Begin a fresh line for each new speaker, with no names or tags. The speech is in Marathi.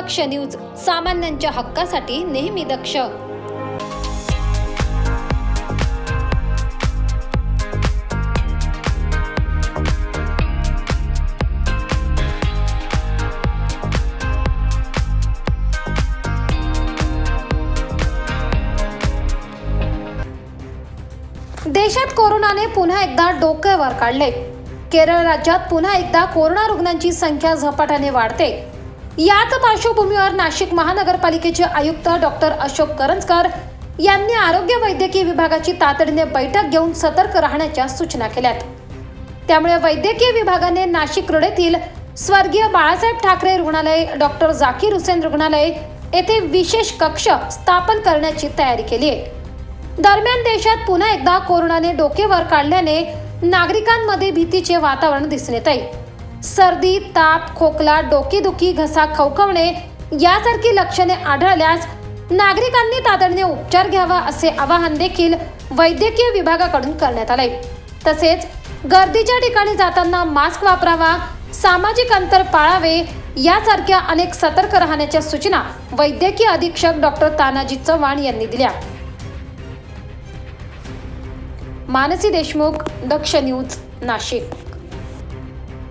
दक्ष न्यूज, सामान्यांच्या हक्कासाठी नेहमी दक्ष। देशात कोरोनाने पुन्हा एकदा डोके वर काढले। केरळ राज्यात पुन्हा एकदा कोरोना रुग्णांची संख्या झपाट्याने वाढते। याच पार्श्वभूमीवर नाशिक महानगरपालिकेचे आयुक्त डॉक्टर अशोक करंजकर यांनी आरोग्य वैद्यकीय विभागाची तातडीने बैठक घेऊन सतर्क राहण्याच्या सूचना केल्यात। त्यामुळे वैद्यकीय विभागाने नाशिक रोड येथील स्वर्गीय बाळासाहेब ठाकरे रुग्णालय, डॉक्टर झाकीर हुसेन रुग्णालय येथे विशेष कक्ष स्थापन करण्याची तयारी केली आहे। दरम्यान देशात पुन्हा एकदा कोरोनाने डोके वर काढल्याने नागरिकांमध्ये भीतीचे वातावरण दिसून येत आहे। सर्दी, ताप, खोकला, डोकेदुखी, घसा खवखवणे यासारखी लक्षणे आढळल्यास नागरिकांनी तातडीने उपचार घ्यावा असे आवाहन देखील वैद्यकीय विभागाकडून करण्यात आले। तसेच गर्दीच्या ठिकाणी जाताना मास्क वापरावा, सामाजिक अंतर पाळावे यासारख्या अनेक सतर्क राहण्याच्या सूचना वैद्यकीय अधीक्षक डॉक्टर तानाजी चव्हाण यांनी दिल्या। मानसी देशमुख, दक्ष न्यूज, नाशिक।